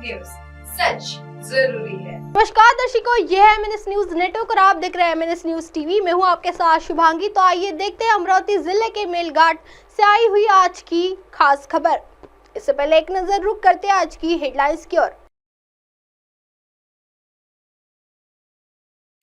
News, सच जरूरी है। नमस्कार दर्शकों, यह है एमएनएस न्यूज नेटवर्क और आप देख रहे हैं एमएनएस न्यूज टीवी। मैं हूं आपके साथ शुभांगी। तो आइए देखते हैं अमरावती जिले के मेलघाट से आई हुई आज की खास खबर। इससे पहले एक नजर रुक करते हैं आज की हेडलाइंस की ओर।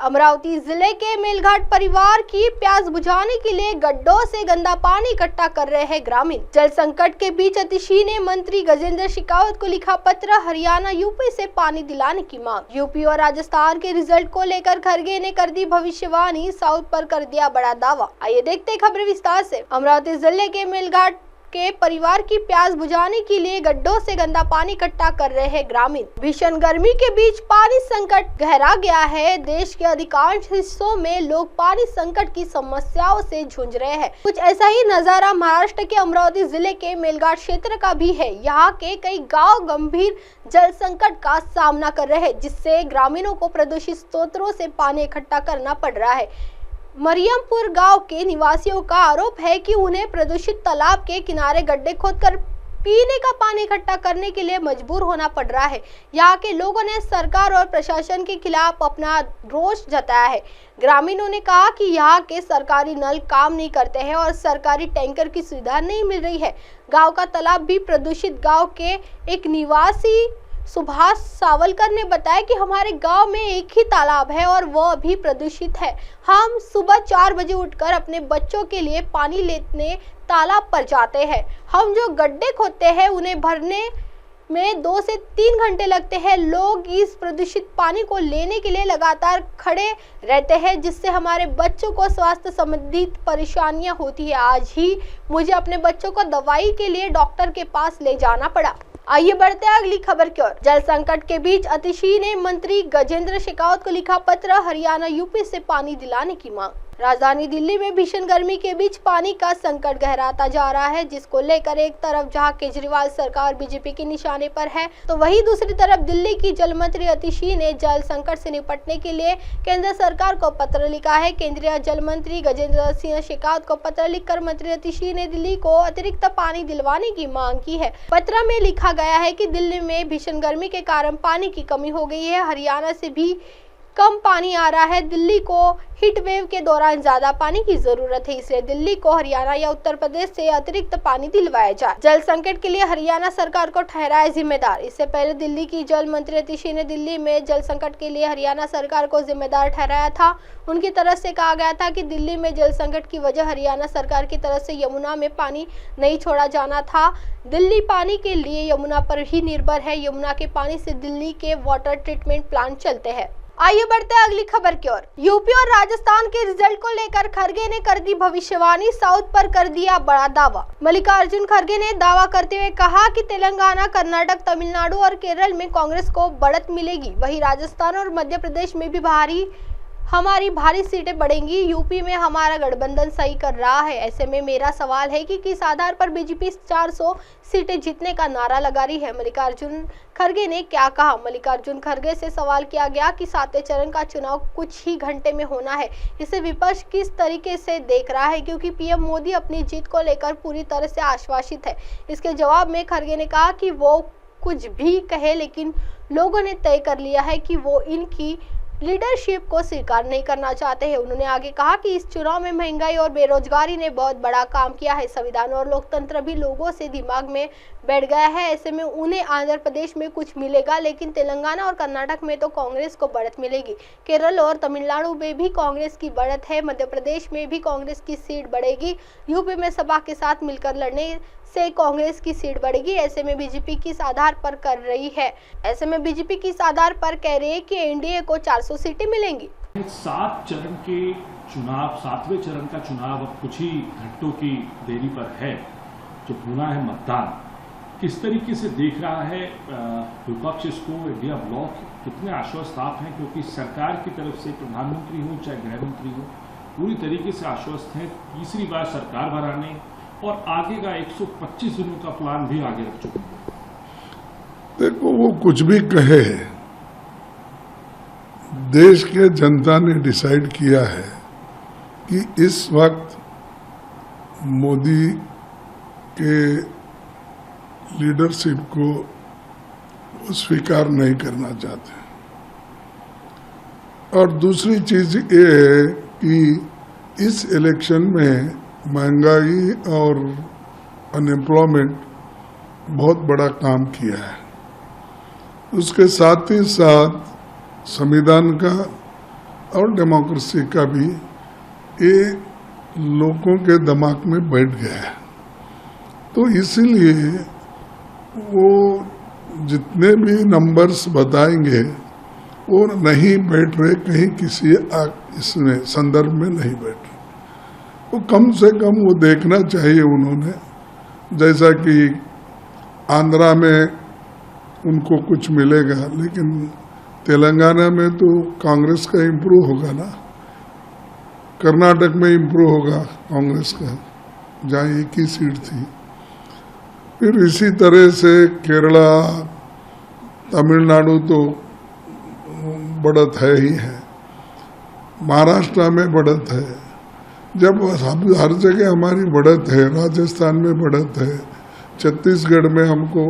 अमरावती जिले के मेलघाट परिवार की प्यास बुझाने के लिए गड्ढों से गंदा पानी इकट्ठा कर रहे हैं ग्रामीण। जल संकट के बीच अतिशी ने मंत्री गजेंद्र शेखावत को लिखा पत्र, हरियाणा यूपी से पानी दिलाने की मांग। यूपी और राजस्थान के रिजल्ट को लेकर खरगे ने कर दी भविष्यवाणी, साउथ पर कर दिया बड़ा दावा। आइए देखते हैं खबर विस्तार से। अमरावती जिले के मेलघाट के परिवार की प्यास बुझाने के लिए गड्ढों से गंदा पानी इकट्ठा कर रहे हैं ग्रामीण। भीषण गर्मी के बीच पानी संकट गहरा गया है। देश के अधिकांश हिस्सों में लोग पानी संकट की समस्याओं से जूझ रहे हैं। कुछ ऐसा ही नजारा महाराष्ट्र के अमरावती जिले के मेलघाट क्षेत्र का भी है। यहाँ के कई गाँव गंभीर जल संकट का सामना कर रहे हैं, जिससे ग्रामीणों को प्रदूषित स्रोतों से पानी इकट्ठा करना पड़ रहा है। मरियमपुर गांव के निवासियों का आरोप है कि उन्हें प्रदूषित तालाब के किनारे गड्ढे खोदकर पीने का पानी इकट्ठा करने के लिए मजबूर होना पड़ रहा है। यहाँ के लोगों ने सरकार और प्रशासन के खिलाफ अपना रोष जताया है। ग्रामीणों ने कहा कि यहाँ के सरकारी नल काम नहीं करते हैं और सरकारी टैंकर की सुविधा नहीं मिल रही है। गाँव का तालाब भी प्रदूषित। गाँव के एक निवासी सुभाष सावलकर ने बताया कि हमारे गांव में एक ही तालाब है और वह भी प्रदूषित है। हम सुबह 4 बजे उठकर अपने बच्चों के लिए पानी लेने तालाब पर जाते हैं। हम जो गड्ढे खोदते हैं उन्हें भरने में 2 से 3 घंटे लगते हैं। लोग इस प्रदूषित पानी को लेने के लिए लगातार खड़े रहते हैं, जिससे हमारे बच्चों को स्वास्थ्य संबंधित परेशानियां होती है। आज ही मुझे अपने बच्चों को दवाई के लिए डॉक्टर के पास ले जाना पड़ा। आइए बढ़ते हैं अगली खबर की ओर। जल संकट के बीच अतिशी ने मंत्री गजेंद्र शेखावत को लिखा पत्र, हरियाणा यूपी से पानी दिलाने की मांग। राजधानी दिल्ली में भीषण गर्मी के बीच पानी का संकट गहराता जा रहा है, जिसको लेकर एक तरफ जहां केजरीवाल सरकार बीजेपी के निशाने पर है, तो वहीं दूसरी तरफ दिल्ली की जल मंत्री अतिशी ने जल संकट से निपटने के लिए केंद्र सरकार को पत्र लिखा है। केंद्रीय जल मंत्री गजेंद्र सिंह शेखावत को पत्र लिखकर मंत्री अतिशी ने दिल्ली को अतिरिक्त पानी दिलवाने की मांग की है। पत्र में लिखा गया है कि दिल्ली में भीषण गर्मी के कारण पानी की कमी हो गई है। हरियाणा से भी कम पानी आ रहा है। दिल्ली को हीट वेव के दौरान ज्यादा पानी की जरूरत है, इसलिए दिल्ली को हरियाणा या उत्तर प्रदेश से अतिरिक्त पानी दिलवाया जाए। जल संकट के लिए हरियाणा सरकार को ठहराया जिम्मेदार। इससे पहले दिल्ली की जल मंत्री अतिशी ने दिल्ली में जल संकट के लिए हरियाणा सरकार को जिम्मेदार ठहराया था। उनकी तरफ से कहा गया था कि दिल्ली में जल संकट की वजह हरियाणा सरकार की तरफ से यमुना में पानी नहीं छोड़ा जाना था। दिल्ली पानी के लिए यमुना पर ही निर्भर है। यमुना के पानी से दिल्ली के वाटर ट्रीटमेंट प्लांट चलते हैं। आइए बढ़ते हैं अगली खबर की ओर। यूपी और राजस्थान के रिजल्ट को लेकर खरगे ने कर दी भविष्यवाणी, साउथ पर कर दिया बड़ा दावा। मल्लिकार्जुन खरगे ने दावा करते हुए कहा कि तेलंगाना, कर्नाटक, तमिलनाडु और केरल में कांग्रेस को बढ़त मिलेगी, वहीं राजस्थान और मध्य प्रदेश में भी हमारी भारी सीटें बढ़ेंगी। यूपी में हमारा गठबंधन सही कर रहा है। ऐसे में मेरा सवाल है कि किस आधार पर बीजेपी 400 सीटें जीतने का नारा लगा रही है। मल्लिकार्जुन खरगे ने क्या कहा? मल्लिकार्जुन खरगे से सवाल किया गया कि 7वें चरण का चुनाव कुछ ही घंटे में होना है, इसे विपक्ष किस तरीके से देख रहा है, क्योंकि पीएम मोदी अपनी जीत को लेकर पूरी तरह से आश्वासित है। इसके जवाब में खरगे ने कहा कि वो कुछ भी कहे, लेकिन लोगों ने तय कर लिया है कि वो इनकी लीडरशिप को स्वीकार नहीं करना चाहते हैं। उन्होंने आगे कहा कि इस चुनाव में महंगाई और बेरोजगारी ने बहुत बड़ा काम किया है। संविधान और लोकतंत्र भी लोगों से दिमाग में बैठ गया है। ऐसे में उन्हें आंध्र प्रदेश में कुछ मिलेगा, लेकिन तेलंगाना और कर्नाटक में तो कांग्रेस को बढ़त मिलेगी। केरल और तमिलनाडु में भी कांग्रेस की बढ़त है। मध्य प्रदेश में भी कांग्रेस की सीट बढ़ेगी। यूपी में सपा के साथ मिलकर लड़ने से कांग्रेस की सीट बढ़ेगी। ऐसे में बीजेपी किस आधार पर कर रही है? ऐसे में बीजेपी किस आधार पर कह रही है कि एनडीए को 400 सीटें मिलेंगी? 7 चरण के चुनाव, 7वें चरण का चुनाव अब कुछ ही घंटों की देरी पर है, जो होना है मतदान। किस तरीके से देख रहा है विपक्ष इसको? इंडिया ब्लॉक कितने आश्वस्त आप हैं? क्योंकि सरकार की तरफ से प्रधानमंत्री हो चाहे गृह मंत्री हो, पूरी तरीके से आश्वस्त हैं तीसरी बार सरकार बनाने, और आगे का 125 दिनों का प्लान भी आगे रख चुके हैं। देखो, वो कुछ भी कहे, देश के जनता ने डिसाइड किया है कि इस वक्त मोदी के लीडरशिप को वो स्वीकार नहीं करना चाहते। और दूसरी चीज ये है कि इस इलेक्शन में महंगाई और अनएम्प्लॉयमेंट बहुत बड़ा काम किया है। उसके साथ ही साथ संविधान का और डेमोक्रेसी का भी ये लोगों के दिमाग में बैठ गया है। तो इसीलिए वो जितने भी नंबर्स बताएंगे वो नहीं बैठ रहे, कहीं किसी इसमें संदर्भ में नहीं बैठ रहे। तो कम से कम वो देखना चाहिए उन्होंने, जैसा कि आंध्रा में उनको कुछ मिलेगा, लेकिन तेलंगाना में तो कांग्रेस का इम्प्रूव होगा ना, कर्नाटक में इम्प्रूव होगा कांग्रेस का, जहाँ एक ही सीट थी। फिर इसी तरह से केरला, तमिलनाडु तो बढ़त है ही है, महाराष्ट्र में बढ़त है। जब हर जगह हमारी बढ़त है, राजस्थान में बढ़त है, छत्तीसगढ़ में हमको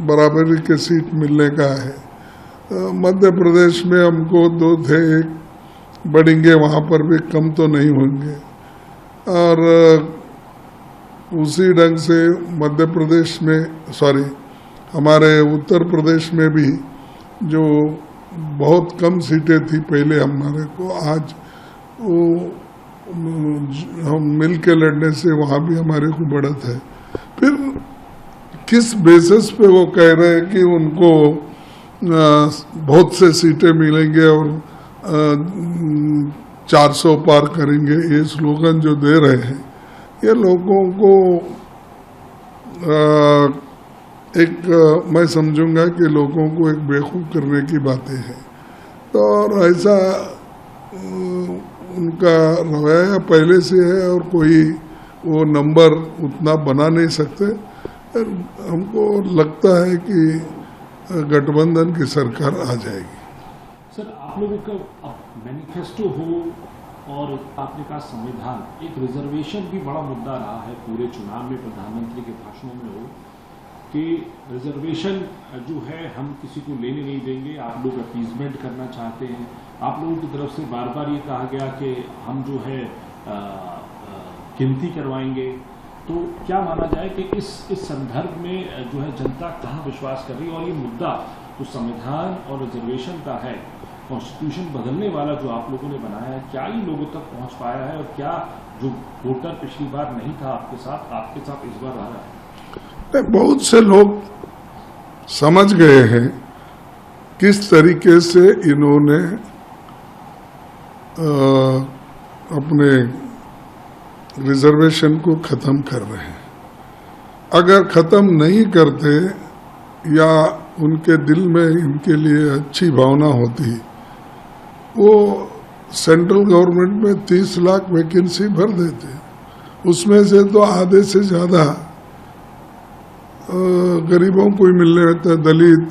बराबरी के सीट मिलने का है, मध्य प्रदेश में हमको 2 थे, 1 बढ़ेंगे, वहाँ पर भी कम तो नहीं होंगे। और उसी ढंग से मध्य प्रदेश में, हमारे उत्तर प्रदेश में भी जो बहुत कम सीटें थी पहले हमारे को, आज वो हम मिल के लड़ने से वहाँ भी हमारे को बढ़त है। फिर किस बेसिस पे वो कह रहे हैं कि उनको बहुत से सीटें मिलेंगे और 400 पार करेंगे, ये स्लोगन जो दे रहे हैं, ये लोगों को मैं समझूंगा कि लोगों को एक बेवकूफ़ करने की बातें हैं। तो और ऐसा उनका रवैया पहले से है और कोई वो नंबर उतना बना नहीं सकते। हमको लगता है कि गठबंधन की सरकार आ जाएगी। सर, आप लोगों का मैनिफेस्टो हो और आपने कहा संविधान, एक रिजर्वेशन भी बड़ा मुद्दा रहा है पूरे चुनाव में, प्रधानमंत्री के भाषणों में हो कि रिजर्वेशन जो है हम किसी को लेने नहीं देंगे, आप लोग अपीजमेंट करना चाहते हैं। आप लोगों की तरफ से बार बार ये कहा गया कि हम जो है गिनती करवाएंगे। तो क्या माना जाए कि इस संदर्भ में जो है जनता कहाँ विश्वास कर रही है, और ये मुद्दा जो संविधान और रिजर्वेशन का है, कॉन्स्टिट्यूशन बदलने वाला जो आप लोगों ने बनाया है, क्या ये लोगों तक पहुंच पाया है, और क्या जो वोटर पिछली बार नहीं था आपके साथ इस बार आ रहा है? बहुत से लोग समझ गए हैं किस तरीके से इन्होंने अपने रिजर्वेशन को खत्म कर रहे हैं। अगर खत्म नहीं करते या उनके दिल में इनके लिए अच्छी भावना होती, वो सेंट्रल गवर्नमेंट में 30 लाख वैकेंसी भर देते। उसमें से तो आधे से ज़्यादा गरीबों को ही मिलने रहता है, दलित,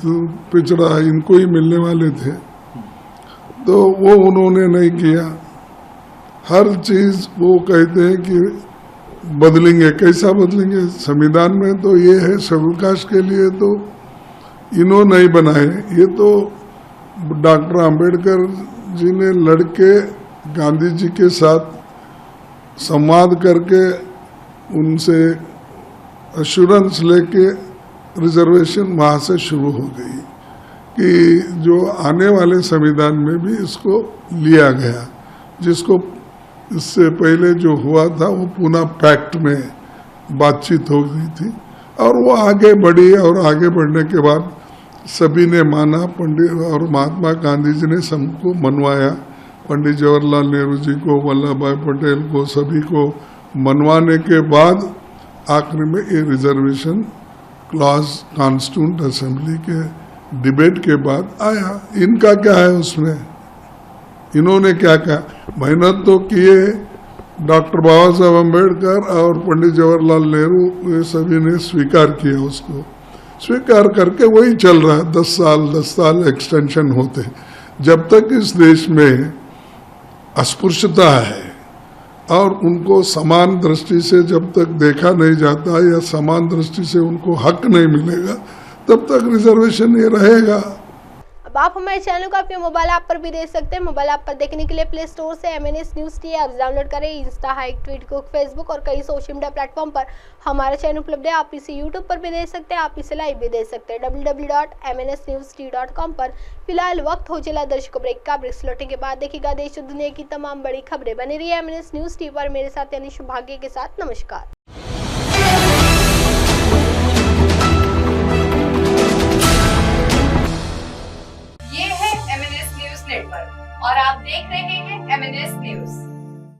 पिछड़ा, इनको ही मिलने वाले थे। तो वो उन्होंने नहीं किया। हर चीज वो कहते हैं कि बदलेंगे। कैसा बदलेंगे? संविधान में तो ये है, शेड्यूल कास्ट के लिए तो इन्होंने नहीं बनाए, ये तो डॉक्टर अंबेडकर जी ने लड़के गांधी जी के साथ संवाद करके उनसे एश्योरेंस लेके रिजर्वेशन वहाँ से शुरू हो गई कि जो आने वाले संविधान में भी इसको लिया गया। जिसको इससे पहले जो हुआ था वो पुनः पैक्ट में बातचीत हो गई थी और वो आगे बढ़ी, और आगे बढ़ने के बाद सभी ने माना। पंडित और महात्मा गांधी जी ने सबको मनवाया, पंडित जवाहरलाल नेहरू जी को, वल्लभ भाई पटेल को, सभी को मनवाने के बाद आखिर में ये रिजर्वेशन क्लॉज कॉन्स्टिट्यूंट असेंबली के डिबेट के बाद आया। इनका क्या है उसमें? इन्होंने क्या कहा? मेहनत तो किए डॉक्टर बाबा साहब अम्बेडकर और पंडित जवाहरलाल नेहरू, ये सभी ने स्वीकार किया। उसको स्वीकार करके वही चल रहा है। 10 साल एक्सटेंशन होते। जब तक इस देश में अस्पृश्यता है और उनको समान दृष्टि से जब तक देखा नहीं जाता या समान दृष्टि से उनको हक नहीं मिलेगा, तब तक रिजर्वेशन ये रहेगा। अब आप हमारे चैनल को अपने मोबाइल ऐप पर भी देख सकते हैं। मोबाइल ऐप पर देखने के लिए प्ले स्टोर से MNS news T app download करें। इंस्टा, हाइक, ट्वीट, कुक, फेसबुक और कई सोशल मीडिया प्लेटफॉर्म पर हमारा चैनल उपलब्ध है। आप इसे यूट्यूब पर भी देख सकते हैं, आप इसे लाइव भी देख सकते हैं www.mnsnewst.com पर। फिलहाल वक्त हो चला दर्शकों ब्रेक का। ब्रेक लौटने के बाद देखिएगा देश और दुनिया की तमाम बड़ी खबरें। बने रहिए MNS न्यूज़ टी पर मेरे साथ यानी सौभाग्य के साथ। नमस्कार।